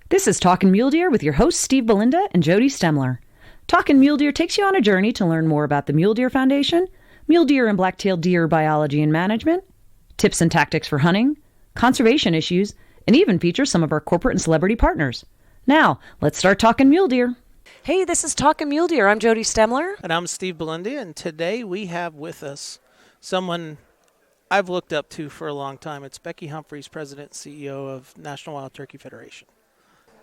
This is Talkin' Mule Deer with your hosts Steve Belinda and Jody Stemler. Talkin' Mule Deer takes you on a journey to learn more about the Mule Deer Foundation, mule deer and black-tailed deer biology and management, tips and tactics for hunting, conservation issues, and even features some of our corporate and celebrity partners. Now, let's start talking mule deer. Hey, this is Talkin' Mule Deer. I'm Jody Stemler. And I'm Steve Belinda, and today we have with us someone I've looked up to for a long time. It's Becky Humphreys, President and CEO of National Wild Turkey Federation.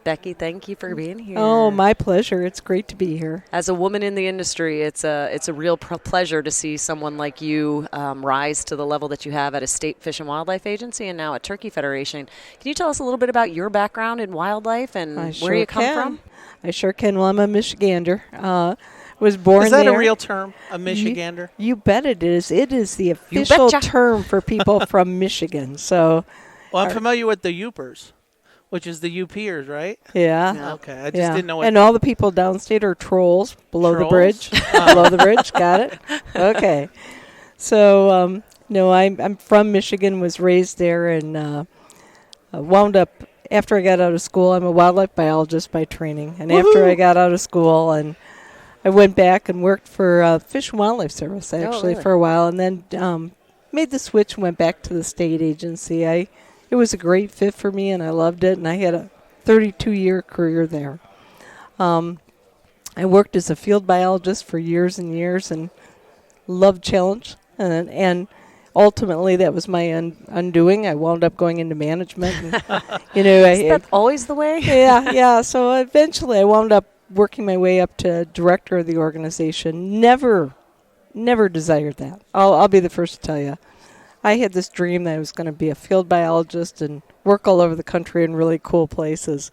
Becky, thank you for being here. Oh, my pleasure. It's great to be here. As a woman in the industry, it's a real pleasure to see someone like you rise to the level that you have at a state fish and wildlife agency and now at Turkey Federation. Can you tell us a little bit about your background in wildlife and where you come from? I sure can. Well, I'm a Michigander. Was born Is that there. a real term, a Michigander? You bet it is. It is the official term for people from Michigan. So, well, I'm familiar with the Yoopers, which is the UPers, right? Yeah. Okay, I just didn't know what. And all the people downstate are trolls below the bridge. Below the bridge, got it? Okay. So, no, I'm from Michigan, was raised there, and wound up, after I got out of school, I'm a wildlife biologist by training. And after I got out of school, and I went back and worked for Fish and Wildlife Service, actually, for a while, and then made the switch and went back to the state agency. It was a great fit for me, and I loved it, and I had a 32-year career there. I worked as a field biologist for years and years and loved challenge, and ultimately that was my undoing. I wound up going into management. And, Is that always the way? Yeah. So eventually I wound up working my way up to director of the organization. Never desired that. I'll be the first to tell you. I had this dream that I was going to be a field biologist and work all over the country in really cool places.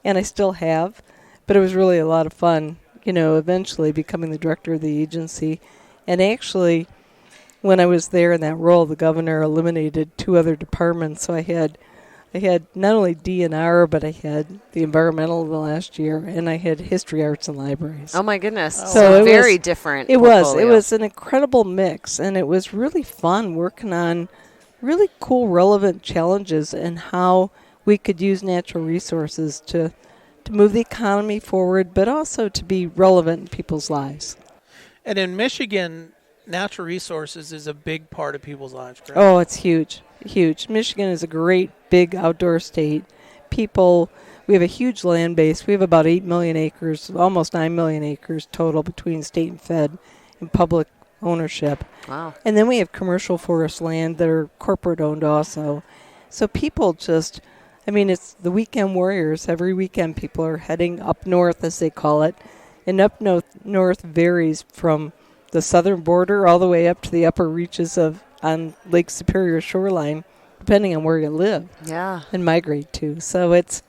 And I still have. But it was really a lot of fun, eventually becoming the director of the agency. And actually, when I was there in that role, the governor eliminated 2 other departments. So I had not only DNR, but I had the environmental the last year, and I had history, arts, and libraries. Oh, my goodness. So very different. It was an incredible mix, and it was really fun working on really cool, relevant challenges and how we could use natural resources to move the economy forward, but also to be relevant in people's lives. And in Michigan, natural resources is a big part of people's lives, correct? Oh, it's huge. Huge. Michigan is a great, big outdoor state. We have a huge land base. We have about 8 million acres, almost 9 million acres total between state and fed and public ownership. Wow. And then we have commercial forest land that are corporate owned also. So people it's the weekend warriors. Every weekend people are heading up north, as they call it. And up north varies from the southern border all the way up to the upper reaches on Lake Superior shoreline, depending on where you live. Yeah. And migrate to. So it's,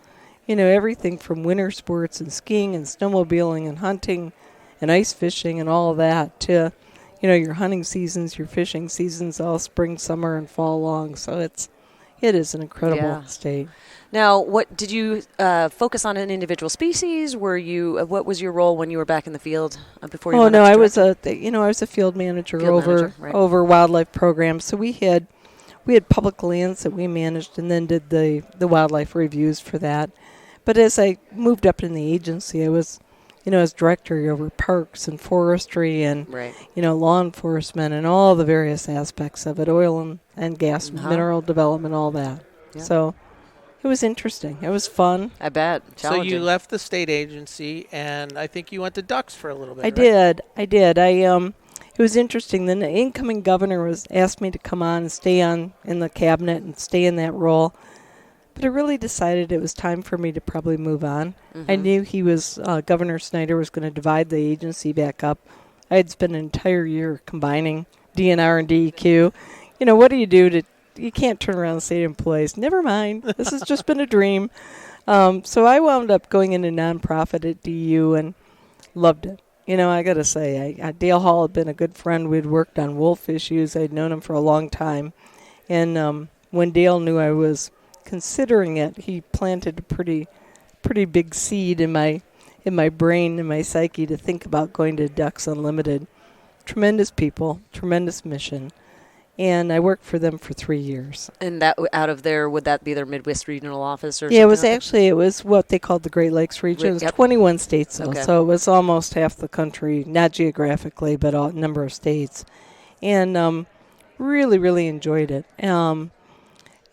everything from winter sports and skiing and snowmobiling and hunting and ice fishing and all of that to, your hunting seasons, your fishing seasons, all spring, summer, and fall long. So it is an incredible state. Now, what did you focus on an individual species? What was your role when you were back in the field before you went up to director? I was a field manager over wildlife programs. So we had public lands that we managed and then did the wildlife reviews for that. But as I moved up in the agency, I was, as director over parks and forestry and, law enforcement and all the various aspects of it, oil and gas, mineral development, all that. Yeah. So it was interesting. It was fun. I bet. Challenging. So you left the state agency, and I think you went to ducks for a little bit. I did. It was interesting. The incoming governor asked me to come on and stay on in the cabinet and stay in that role. But I really decided it was time for me to probably move on. Mm-hmm. I knew Governor Snyder was going to divide the agency back up. I had spent an entire year combining DNR and DEQ. What do? You can't turn around and say to employees, never mind, this has just been a dream. So I wound up going into nonprofit at DU and loved it. I got to say, Dale Hall had been a good friend. We'd worked on wolf issues. I'd known him for a long time. And when Dale knew I was considering it, he planted a pretty big seed in my brain, in my psyche, to think about going to Ducks Unlimited. Tremendous people, tremendous mission. And I worked for them for 3 years. And that out of there, would that be their Midwest regional office or Yeah, it something? was it was what they called the Great Lakes region. It was Yep. 21 states, though, Okay. so it was almost half the country, not geographically, but a number of states. And really, really enjoyed it. And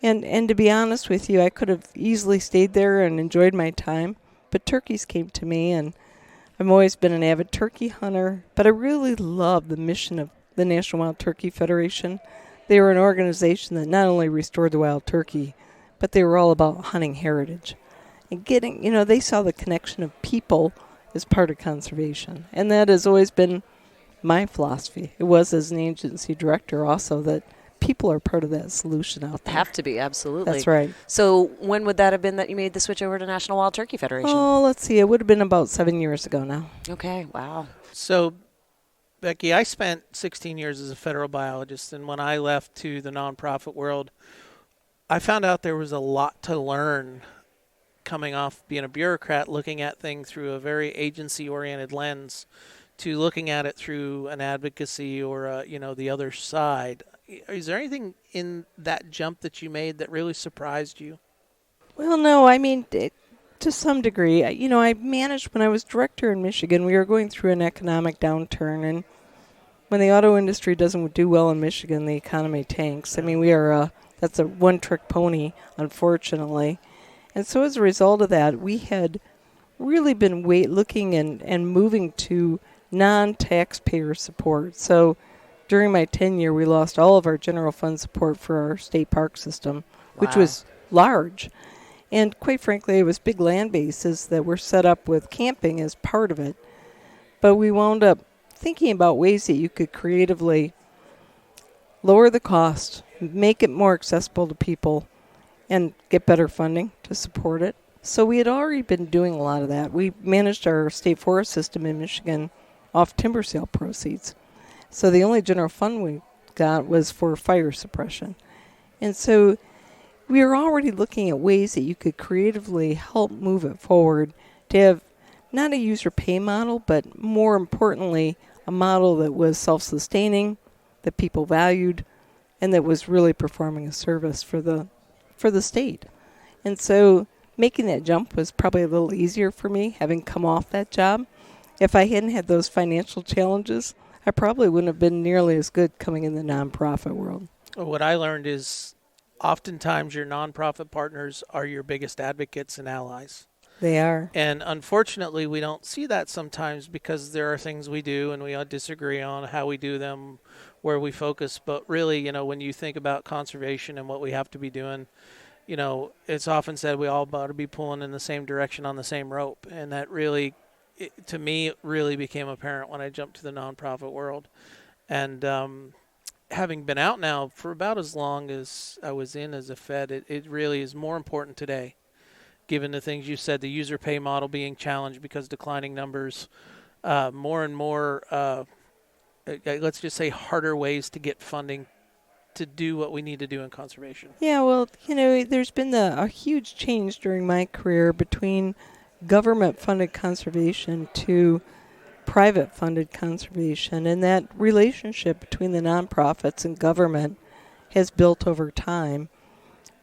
to be honest with you, I could have easily stayed there and enjoyed my time, but turkeys came to me, and I've always been an avid turkey hunter, but I really love the mission of the National Wild Turkey Federation. They were an organization that not only restored the wild turkey, but they were all about hunting heritage. And they saw the connection of people as part of conservation. And that has always been my philosophy. It was as an agency director also that people are part of that solution out there. Have to be, absolutely. That's right. So when would that have been that you made the switch over to National Wild Turkey Federation? Oh, let's see. It would have been about 7 years ago now. Okay, wow. So, Becky, I spent 16 years as a federal biologist, and when I left to the nonprofit world, I found out there was a lot to learn coming off being a bureaucrat, looking at things through a very agency-oriented lens, to looking at it through an advocacy or the other side. Is there anything in that jump that you made that really surprised you? Well, no, I mean, to some degree. I managed when I was director in Michigan. We were going through an economic downturn, and when the auto industry doesn't do well in Michigan, the economy tanks. I mean, that's a one-trick pony, unfortunately. And so as a result of that, we had really been looking and moving to non-taxpayer support. So during my tenure, we lost all of our general fund support for our state park system, which Wow. was large. And quite frankly, it was big land bases that were set up with camping as part of it. But we wound up thinking about ways that you could creatively lower the cost, make it more accessible to people, and get better funding to support it. So we had already been doing a lot of that. We managed our state forest system in Michigan off timber sale proceeds. So the only general fund we got was for fire suppression. And so we were already looking at ways that you could creatively help move it forward to have not a user pay model, but more importantly, a model that was self-sustaining, that people valued, and that was really performing a service for the state. And so making that jump was probably a little easier for me, having come off that job. If I hadn't had those financial challenges, I probably wouldn't have been nearly as good coming in the nonprofit world. What I learned is oftentimes your nonprofit partners are your biggest advocates and allies. They are. And unfortunately, we don't see that sometimes because there are things we do and we all disagree on how we do them, where we focus. But really, when you think about conservation and what we have to be doing, it's often said we all ought to be pulling in the same direction on the same rope. And that really, to me, it really became apparent when I jumped to the nonprofit world. And having been out now for about as long as I was in as a Fed, it really is more important today, given the things you said, the user pay model being challenged because declining numbers, more and more, let's just say, harder ways to get funding to do what we need to do in conservation. Yeah, well, there's been a huge change during my career between government-funded conservation to private-funded conservation, and that relationship between the nonprofits and government has built over time.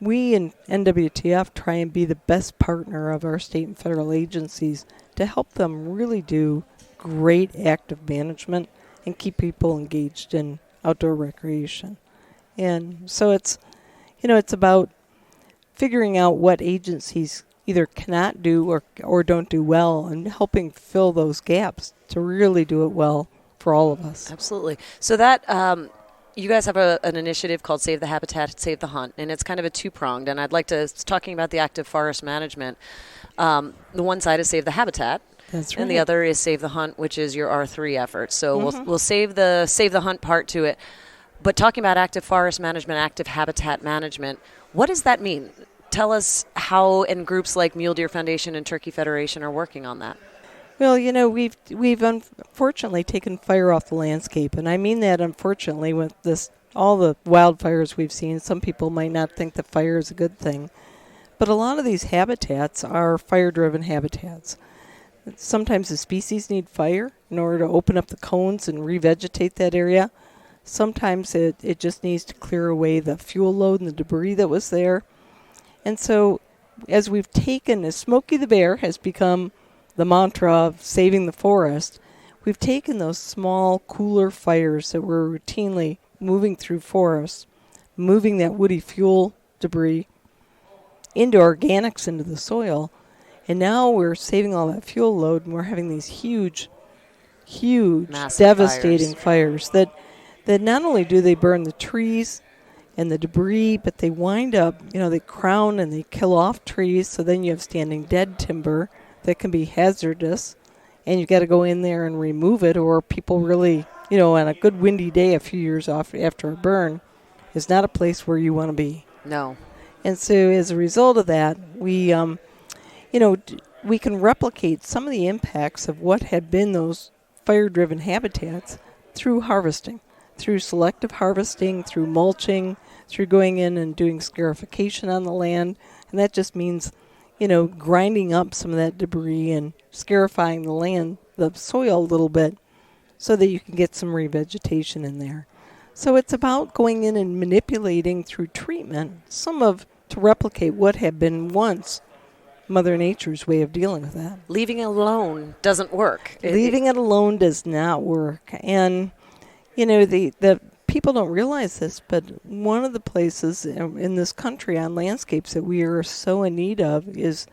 We in NWTF try and be the best partner of our state and federal agencies to help them really do great active management and keep people engaged in outdoor recreation. And so it's about figuring out what agencies either cannot do or don't do well and helping fill those gaps to really do it well for all of us. Absolutely. So that you guys have an initiative called Save the Habitat, Save the Hunt, and it's kind of a two-pronged. And I'd like to, talking about the active forest management, the one side is Save the Habitat. That's right. And the other is Save the Hunt, which is your R3 effort. So we'll save the hunt part to it. But talking about active forest management, active habitat management, what does that mean? Tell us how, and groups like Mule Deer Foundation and Turkey Federation are working on that. Well, we've unfortunately taken fire off the landscape, and I mean that unfortunately with all the wildfires we've seen. Some people might not think that fire is a good thing, but a lot of these habitats are fire-driven habitats. Sometimes the species need fire in order to open up the cones and revegetate that area. Sometimes it just needs to clear away the fuel load and the debris that was there. And so as Smokey the Bear has become the mantra of saving the forest, we've taken those small, cooler fires that were routinely moving through forests, moving that woody fuel debris into organics into the soil, and now we're saving all that fuel load, and we're having these huge, Massive devastating fires that not only do they burn the trees and the debris, but they wind up, they crown and they kill off trees, so then you have standing dead timber that can be hazardous, and you got to go in there and remove it, or people really, on a good windy day a few years off after a burn is not a place where you want to be. No. And so as a result of that, we can replicate some of the impacts of what had been those fire-driven habitats through harvesting, through selective harvesting, through mulching, through going in and doing scarification on the land. And that just means, grinding up some of that debris and scarifying the land, the soil a little bit, so that you can get some revegetation in there. So it's about going in and manipulating through treatment to replicate what had been once Mother Nature's way of dealing with that. Leaving it alone doesn't work. Leaving it alone does not work. And, the people don't realize this, but one of the places in this country on landscapes that we are so in need of is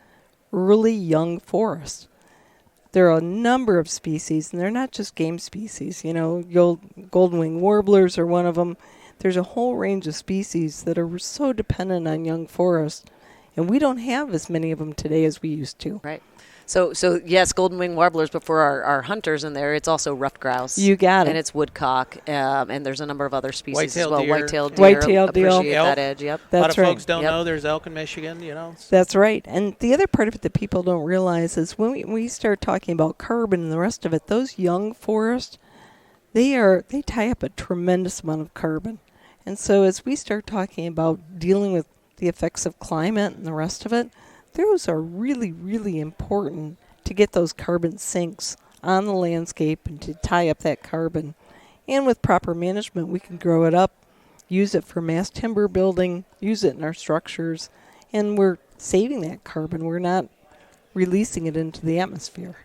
early young forests. There are a number of species, and they're not just game species. Golden-winged warblers are one of them. There's a whole range of species that are so dependent on young forests, and we don't have as many of them today as we used to. Right. So yes, golden-winged warblers, but for our hunters in there, it's also ruffed grouse. You got it. And it's woodcock, and there's a number of other species as well. Deer. White-tailed deer. White-tailed deer. Appreciate Elk. that edge, yep. A lot That's of right. folks don't know there's elk in Michigan, That's right. And the other part of it that people don't realize is when we start talking about carbon and the rest of it, those young forests, they tie up a tremendous amount of carbon. And so as we start talking about dealing with the effects of climate and the rest of it, those are really, really important to get those carbon sinks on the landscape and to tie up that carbon. And with proper management, we can grow it up, use it for mass timber building, use it in our structures, and we're saving that carbon. We're not releasing it into the atmosphere.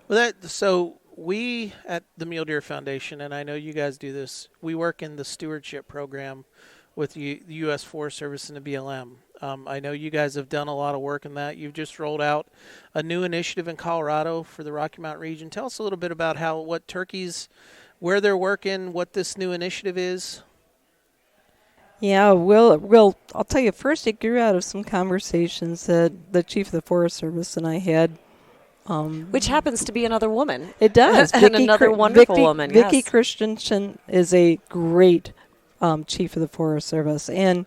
Well, so we at the Mule Deer Foundation, and I know you guys do this, we work in the stewardship program with the U.S. Forest Service and the BLM. I know you guys have done a lot of work in that. You've just rolled out a new initiative in Colorado for the Rocky Mountain region. Tell us a little bit about what turkeys, where they're working, what this new initiative is. Yeah, I'll tell you, first it grew out of some conversations that the chief of the Forest Service and I had. Which happens to be another woman. It does. And another wonderful woman, Becky yes. Christensen is a great chief of the Forest Service. And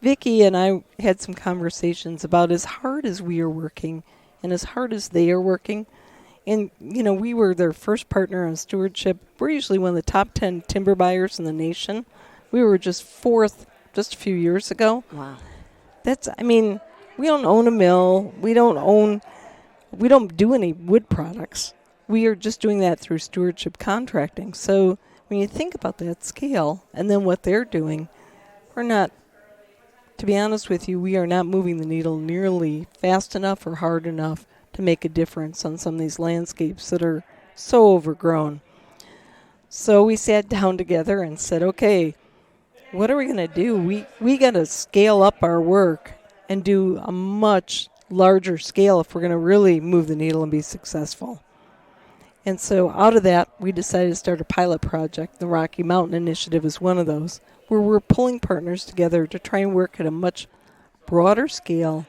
Becky and I had some conversations about as hard as we are working and as hard as they are working. And, we were their first partner on stewardship. We're usually one of the top 10 timber buyers in the nation. We were just fourth just a few years ago. Wow. We don't own a mill. We don't do any wood products. We are just doing that through stewardship contracting. So when you think about that scale and then what they're doing, to be honest with you, we are not moving the needle nearly fast enough or hard enough to make a difference on some of these landscapes that are so overgrown. So we sat down together and said, okay, what are we going to do? We got to scale up our work and do a much larger scale if we're going to really move the needle and be successful. And so out of that, we decided to start a pilot project. The Rocky Mountain Initiative is one of those, where we're pulling partners together to try and work at a much broader scale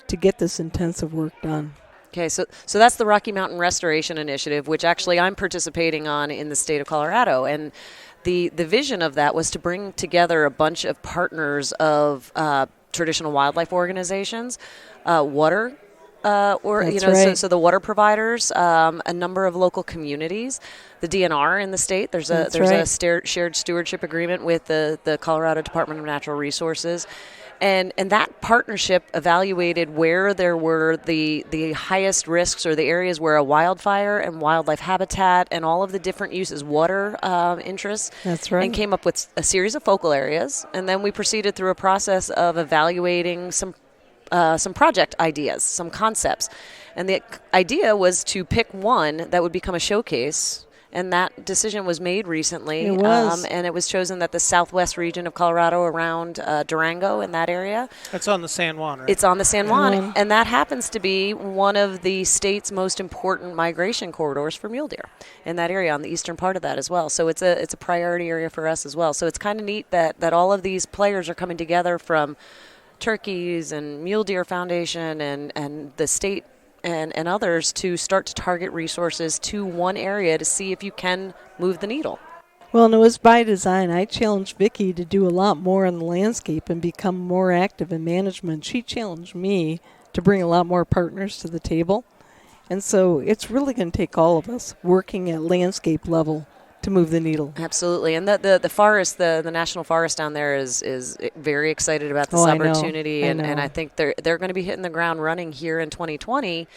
to get this intensive work done. Okay, so that's the Rocky Mountain Restoration Initiative, which actually I'm participating on in the state of Colorado. And the vision of that was to bring together a bunch of partners of traditional wildlife organizations, water, right. so the water providers, a number of local communities, the DNR in the state. There's a shared stewardship agreement with the Colorado Department of Natural Resources. And that partnership evaluated where there were the highest risks, or the areas where a wildfire and wildlife habitat and all of the different uses, water interests. That's right. And came up with a series of focal areas. And then we proceeded through a process of evaluating some project ideas, some concepts. And the idea was to pick one that would become a showcase. And that decision was made recently. It was. And it was chosen that the southwest region of Colorado, around Durango, in that area. That's on the San Juan, right? It's on the San Juan. And that happens to be one of the state's most important migration corridors for mule deer in that area, on the eastern part of that as well. So it's a priority area for us as well. So it's kind of neat that all of these players are coming together, from Turkeys and Mule Deer Foundation and the state and others, to start to target resources to one area to see if you can move the needle. Well, and it was by design. I challenged Becky to do a lot more on the landscape and become more active in management. She challenged me to bring a lot more partners to the table. And so it's really going to take all of us working at landscape level to move the needle. Absolutely. And the forest, the national forest down there is very excited about this opportunity. I know. And I think they're going to be hitting the ground running here in 2020.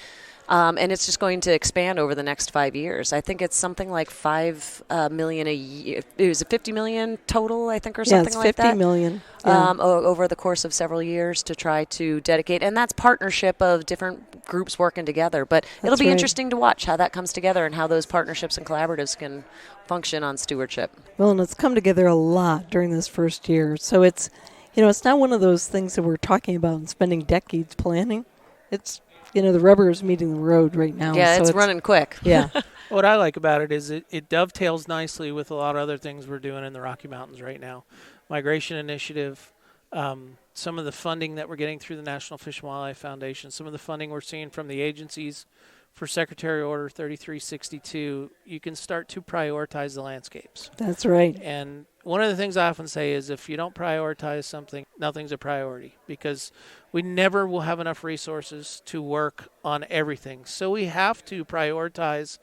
And it's just going to expand over the next 5 years. I think it's something like $5 million a year. Is it $50 million total, I think, or something like that? Yeah, it's $50 million. Yeah. Over the course of several years, to try to dedicate. And that's partnership of different groups working together. But it'll be interesting to watch how that comes together and how those partnerships and collaboratives can function on stewardship. Well, and it's come together a lot during this first year. So it's, it's not one of those things that we're talking about and spending decades planning. It's, the rubber is meeting the road right now. Yeah, so it's running quick. Yeah. What I like about it is it dovetails nicely with a lot of other things we're doing in the Rocky Mountains right now. Migration Initiative, some of the funding that we're getting through the National Fish and Wildlife Foundation, some of the funding we're seeing from the agencies for Secretary Order 3362, you can start to prioritize the landscapes. That's right. And one of the things I often say is, if you don't prioritize something, nothing's a priority, because we never will have enough resources to work on everything. So we have to prioritize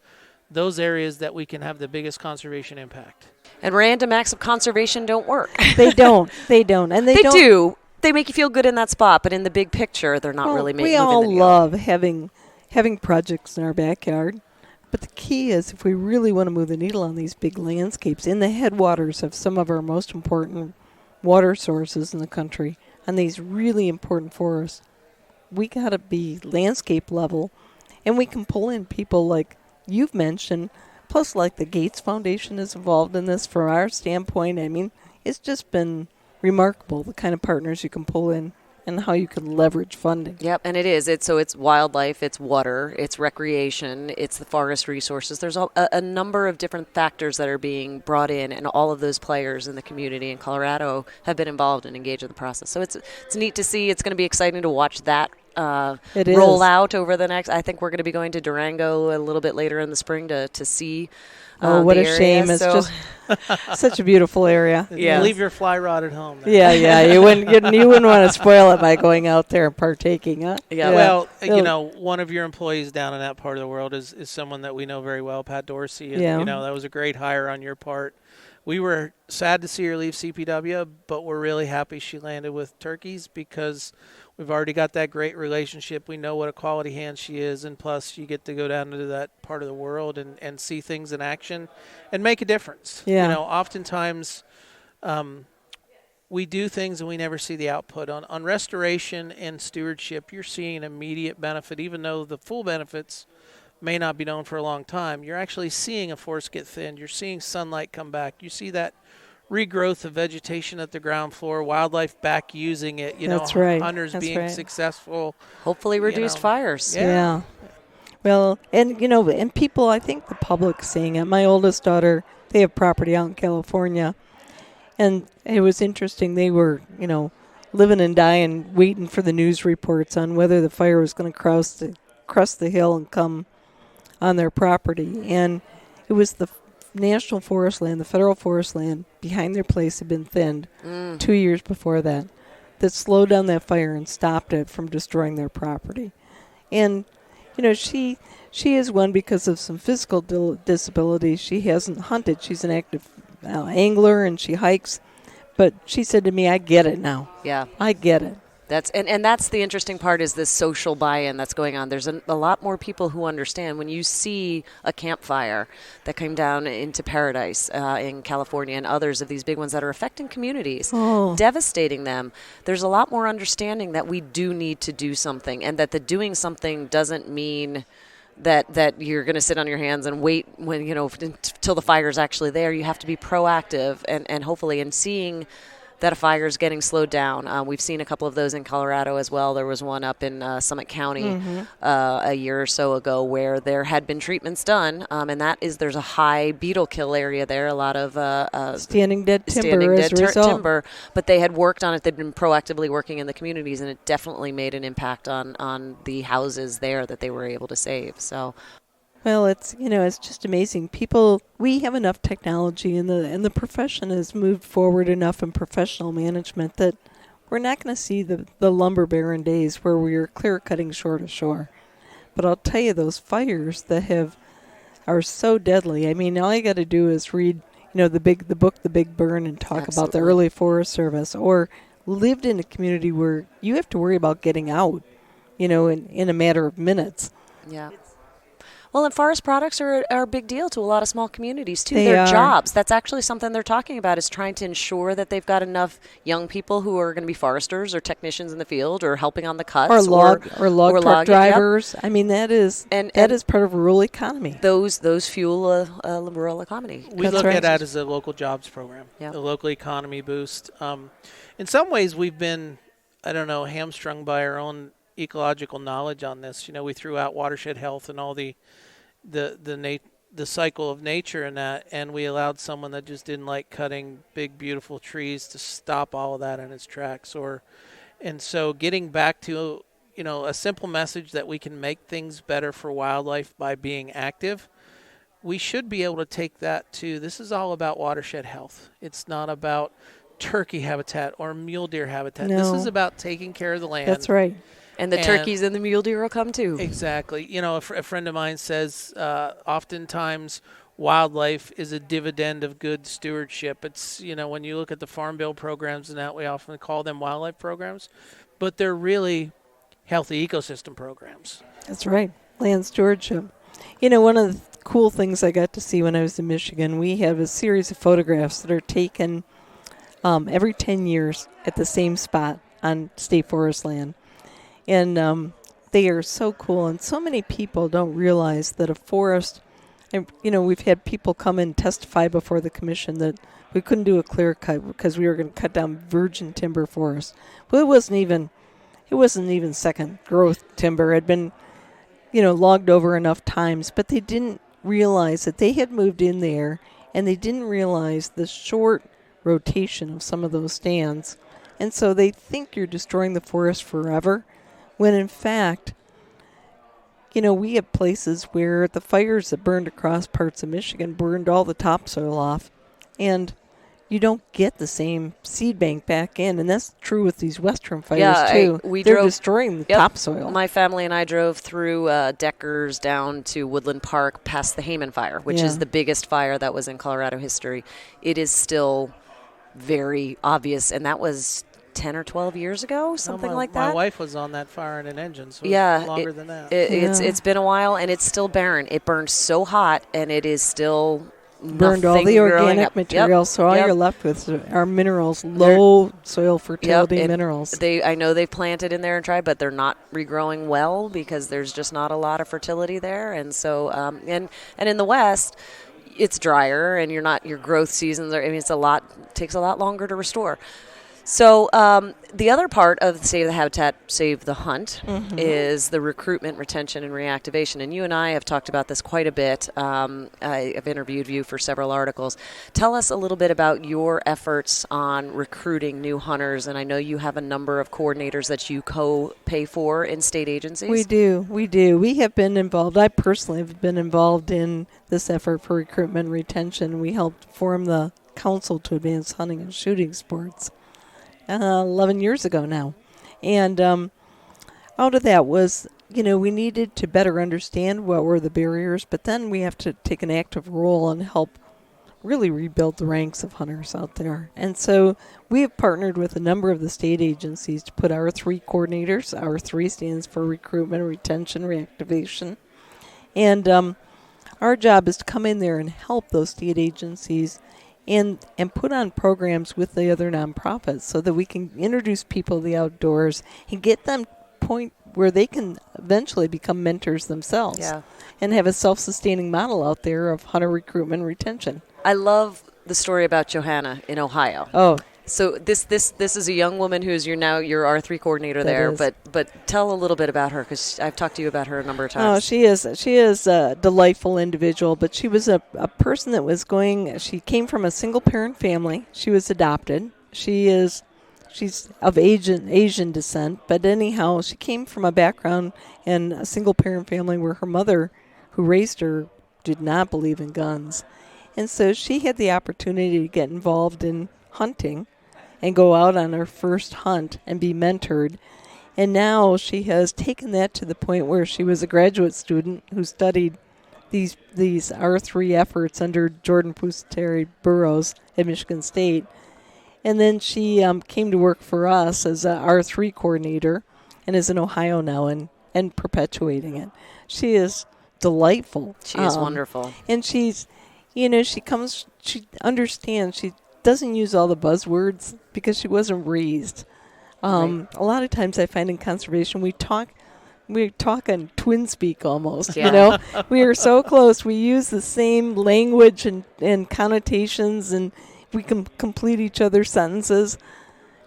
those areas that we can have the biggest conservation impact. And random acts of conservation don't work. They don't. And they don't. do. They make you feel good in that spot, but in the big picture, they're not really moving the needle. We all love having projects in our backyard. But the key is, if we really want to move the needle on these big landscapes in the headwaters of some of our most important water sources in the country, on these really important forests, we got to be landscape level. And we can pull in people like you've mentioned, plus like the Gates Foundation is involved in this from our standpoint. I mean, it's just been remarkable, the kind of partners you can pull in and how you can leverage funding. Yep, and it is. It's wildlife, it's water, it's recreation, it's the forest resources. There's a number of different factors that are being brought in, and all of those players in the community in Colorado have been involved and engaged in the process. So it's neat to see. It's going to be exciting to watch that roll out over the next. I think we're going to be going to Durango a little bit later in the spring to see. What a shame. It's just such a beautiful area. Yeah. Leave your fly rod at home. Yeah. You wouldn't want to spoil it by going out there and partaking, huh? Yeah. Well, one of your employees down in that part of the world is someone that we know very well, Pat Dorsey. And, that was a great hire on your part. We were sad to see her leave CPW, but we're really happy she landed with Turkeys, because we've already got that great relationship. We know what a quality hand she is, and plus you get to go down into that part of the world and see things in action and make a difference. Yeah. Oftentimes we do things and we never see the output. On restoration and stewardship, you're seeing an immediate benefit, even though the full benefits may not be known for a long time. You're actually seeing a forest get thinned. You're seeing sunlight come back. You see that regrowth of vegetation at the ground floor, wildlife back using it, That's right. hunters That's being right. successful. Hopefully reduced fires. Yeah. Well, and, and people, I think the public's seeing it. My oldest daughter, they have property out in California, and it was interesting. They were, living and dying, waiting for the news reports on whether the fire was going to cross the hill and come on their property. And it was the national forest land, the federal forest land behind their place had been thinned 2 years before that slowed down that fire and stopped it from destroying their property. And, she is one because of some physical disabilities. She hasn't hunted. She's an active angler, and she hikes. But she said to me, I get it now. Yeah. I get it. And that's the interesting part, is this social buy-in that's going on. There's a lot more people who understand. When you see a campfire that came down into Paradise in California, and others of these big ones that are affecting communities, devastating them, there's a lot more understanding that we do need to do something, and that the doing something doesn't mean that you're going to sit on your hands and wait when till the fire's actually there. You have to be proactive, and hopefully in seeing that a fire is getting slowed down. We've seen a couple of those in Colorado as well. There was one up in Summit County a year or so ago where there had been treatments done, and there's a high beetle kill area there, a lot of standing dead timber. But they had worked on it. They'd been proactively working in the communities, and it definitely made an impact on the houses there that they were able to save. So. Well, it's just amazing. We have enough technology, and the profession has moved forward enough in professional management that we're not going to see the lumber baron days where we are clear cutting shore to shore. But I'll tell you, those fires that are so deadly. I mean, all you got to do is read, the book The Big Burn, and talk about the early Forest Service, or lived in a community where you have to worry about getting out, in a matter of minutes. Yeah. Well, and forest products are a big deal to a lot of small communities, too. They're jobs. That's actually something they're talking about, is trying to ensure that they've got enough young people who are going to be foresters or technicians in the field or helping on the cuts. Or log truck drivers. Yep. I mean, that is part of a rural economy. Those fuel a rural economy. We look at that as a local jobs program, a local economy boost. In some ways, we've been, hamstrung by our own ecological knowledge on this. We threw out Watershed Health and all the cycle of nature in that, and we allowed someone that just didn't like cutting big beautiful trees to stop all of that in its tracks. And so getting back to a simple message that we can make things better for wildlife by being active, we should be able to take that to, this is all about watershed health. It's not about turkey habitat or mule deer habitat. No. This is about taking care of the land. That's right. And the turkeys and the mule deer will come too. Exactly. A friend of mine says oftentimes wildlife is a dividend of good stewardship. It's, when you look at the Farm Bill programs and that, we often call them wildlife programs, but they're really healthy ecosystem programs. That's right. Land stewardship. One of the cool things I got to see when I was in Michigan, we have a series of photographs that are taken every 10 years at the same spot on state forest land. And they are so cool, and so many people don't realize that a forest, we've had people come and testify before the commission that we couldn't do a clear cut because we were going to cut down virgin timber forest. Well, it wasn't even second growth timber. It had been, logged over enough times, but they didn't realize that they had moved in there, and they didn't realize the short rotation of some of those stands. And so they think you're destroying the forest forever, when in fact, we have places where the fires that burned across parts of Michigan burned all the topsoil off, and you don't get the same seed bank back in. And that's true with these western fires, too. They're destroying the topsoil. My family and I drove through Deckers down to Woodland Park past the Hayman Fire, which is the biggest fire that was in Colorado history. It is still very obvious, and that was 10 or 12 years ago, something like that. My wife was on that fire in an engine, so it's longer than that. It's been a while, and it's still barren. It burned so hot, and it is still burned all the organic material, so all you're left with are minerals, low soil fertility minerals. I know they've planted in there and tried, but they're not regrowing well because there's just not a lot of fertility there. And so, and in the West, it's drier, and your growth seasons are. Takes a lot longer to restore. So the other part of Save the Habitat, Save the Hunt is the recruitment, retention, and reactivation. And you and I have talked about this quite a bit. I've interviewed you for several articles. Tell us a little bit about your efforts on recruiting new hunters. And I know you have a number of coordinators that you co-pay for in state agencies. We do. We have been involved. I personally have been involved in this effort for recruitment and retention. We helped form the Council to Advance Hunting and Shooting Sports 11 years ago now. And out of that was, we needed to better understand what were the barriers, but then we have to take an active role and help really rebuild the ranks of hunters out there. And so we have partnered with a number of the state agencies to put R3 coordinators. R3 stands for Recruitment, Retention, Reactivation. And our job is to come in there and help those state agencies and put on programs with the other nonprofits so that we can introduce people to the outdoors and get them to a point where they can eventually become mentors themselves and have a self-sustaining model out there of hunter recruitment and retention. I love the story about Johanna in Ohio. Oh, so this is a young woman who's your R3 coordinator there, but tell a little bit about her, because I've talked to you about her a number of times. Oh, she is a delightful individual, but she was a person that was she came from a single parent family. She was adopted. She's of Asian descent, but anyhow, she came from a background in a single parent family where her mother, who raised her, did not believe in guns. And so she had the opportunity to get involved in hunting and go out on her first hunt and be mentored. And now she has taken that to the point where she was a graduate student who studied these R3 efforts under Jordan Pusateri Burroughs at Michigan State. And then she came to work for us as a R3 coordinator and is in Ohio now and perpetuating it. She is delightful. She is wonderful. And she understands, she doesn't use all the buzzwords because she wasn't raised. A lot of times I find in conservation we talk in twin speak almost, We are so close. We use the same language and connotations, and we can complete each other's sentences.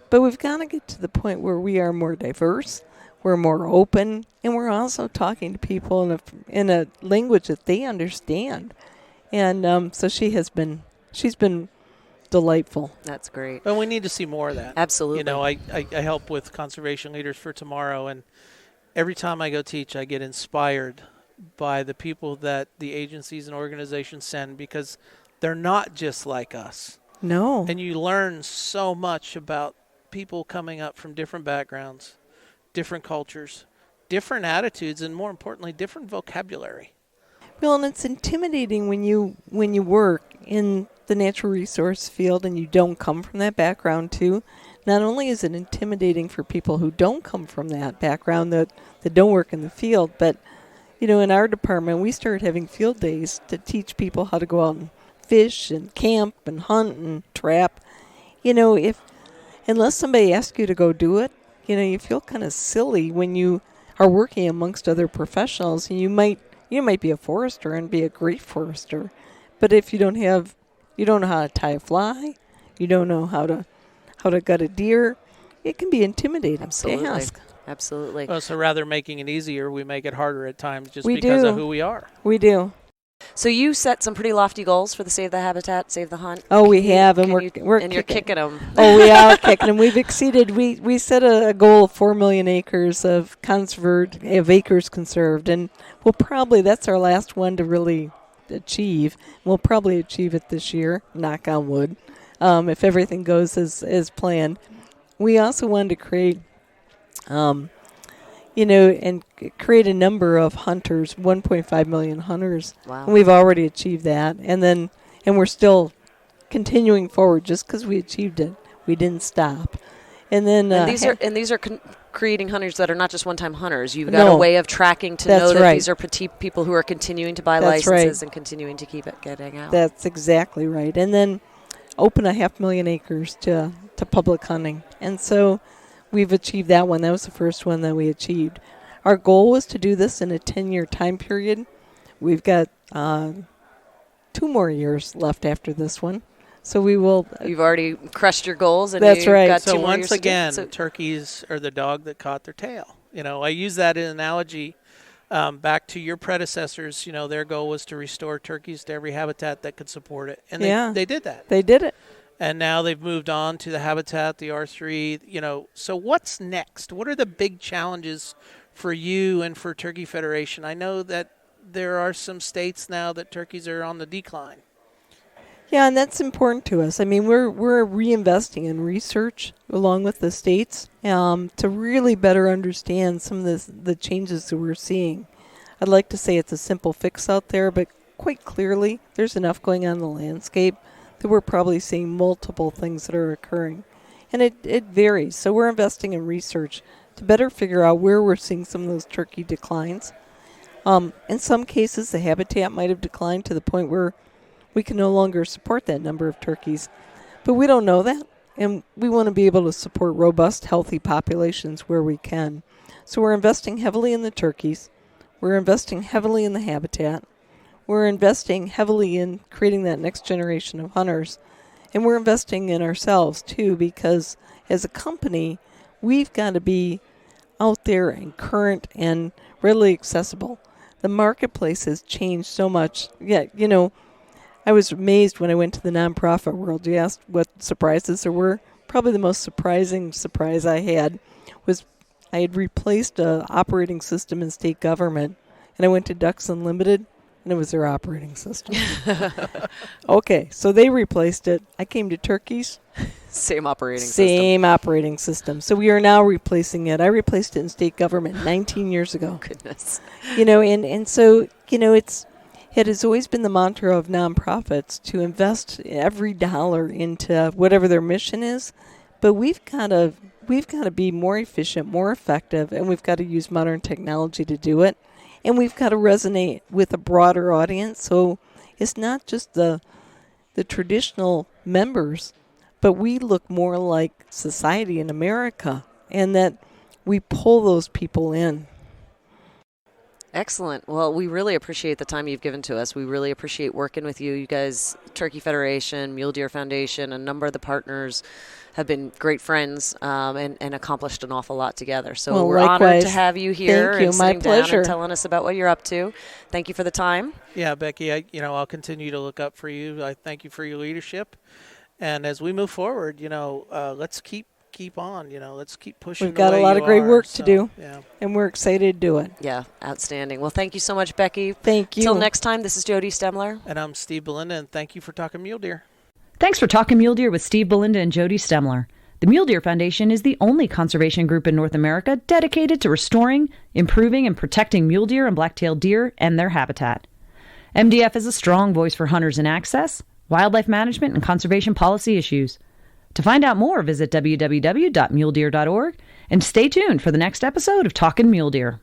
But we've got to get to the point where we are more diverse, we're more open, and we're also talking to people in a language that they understand. And so she's been delightful. That's great. But we need to see more of that. Absolutely. I help with Conservation Leaders for Tomorrow, and every time I go teach, I get inspired by the people that the agencies and organizations send, because they're not just like us. No. And you learn so much about people coming up from different backgrounds, different cultures, different attitudes, and more importantly, different vocabulary. Well, and it's intimidating when you work in the natural resource field and you don't come from that background too. Not only is it intimidating for people who don't come from that background, that don't work in the field, but in our department we started having field days to teach people how to go out and fish and camp and hunt and trap. Unless somebody asks you to go do it, you feel kind of silly when you are working amongst other professionals, and you might be a forester and be a great forester, but if you don't know how to tie a fly, you don't know how to gut a deer, it can be intimidating to ask. Absolutely. Well, so rather making it easier, we make it harder at times just because of who we are. We do. So you set some pretty lofty goals for the Save the Habitat, Save the Hunt. Oh, we have, and you're kicking them. Oh, we are kicking them. We've exceeded. We set a goal of 4 million acres of acres conserved, and that's our last one to really achieve. We'll probably achieve it this year, knock on wood, if everything goes as planned. We also wanted to create, and create a number of hunters, 1.5 million hunters. Wow. And we've already achieved that, and we're still continuing forward. Just because we achieved it, we didn't stop. And then these are creating hunters that are not just one-time hunters. You've got a way of tracking to know that these are petite people who are continuing to buy licenses and continuing to keep it getting out. That's exactly right. And then open 500,000 acres to public hunting. And so we've achieved that one. That was the first one that we achieved. Our goal was to do this in a 10-year time period. We've got 2 more years left after this one. So we will. You've already crushed your goals, and that's right. Got so 2 more once years again, to turkeys are the dog that caught their tail. I use that in analogy back to your predecessors. Their goal was to restore turkeys to every habitat that could support it, and they did that. They did it. And now they've moved on to the habitat, the R3. So what's next? What are the big challenges for you and for Turkey Federation? I know that there are some states now that turkeys are on the decline. Yeah, and that's important to us. I mean, we're reinvesting in research along with the states to really better understand some of the changes that we're seeing. I'd like to say it's a simple fix out there, but quite clearly there's enough going on in the landscape that we're probably seeing multiple things that are occurring. And it varies. So we're investing in research to better figure out where we're seeing some of those turkey declines. In some cases, the habitat might have declined to the point where we can no longer support that number of turkeys. But we don't know that, and we want to be able to support robust, healthy populations where we can. So we're investing heavily in the turkeys. We're investing heavily in the habitat. We're investing heavily in creating that next generation of hunters. And we're investing in ourselves, too, because as a company, we've got to be out there and current and readily accessible. The marketplace has changed so much. Yeah, I was amazed when I went to the nonprofit world. You asked what surprises there were. Probably the most surprising surprise I had was I had replaced an operating system in state government, and I went to Ducks Unlimited, and it was their operating system. Okay, so they replaced it. I came to turkeys. Same operating Same operating system. So we are now replacing it. I replaced it in state government 19 years ago. Goodness. And so, it has always been the mantra of nonprofits to invest every dollar into whatever their mission is, but we've got to be more efficient, more effective, and we've got to use modern technology to do it. And we've got to resonate with a broader audience. So it's not just the traditional members, but we look more like society in America, and that we pull those people in. Excellent. Well, we really appreciate the time you've given to us. We really appreciate working with you. You guys, Turkey Federation, Mule Deer Foundation, a number of the partners have been great friends and accomplished an awful lot together. So we're honored to have you here. Thank you. And My sitting pleasure. down and telling us about what you're up to. Thank you for the time. Yeah, Becky, I'll continue to look up for you. I thank you for your leadership. And as we move forward, let's keep on. Let's keep pushing. We've got a lot of great work to do, yeah. And we're excited to do it. Yeah, outstanding. Well, thank you so much, Becky. Thank you. Till next time, this is Jody Stemler. And I'm Steve Belinda, and thank you for talking mule deer. Thanks for talking mule deer with Steve Belinda and Jody Stemler. The Mule Deer Foundation is the only conservation group in North America dedicated to restoring, improving, and protecting mule deer and black-tailed deer and their habitat. MDF is a strong voice for hunters in access, wildlife management, and conservation policy issues. To find out more, visit www.muledeer.org and stay tuned for the next episode of Talkin' Mule Deer.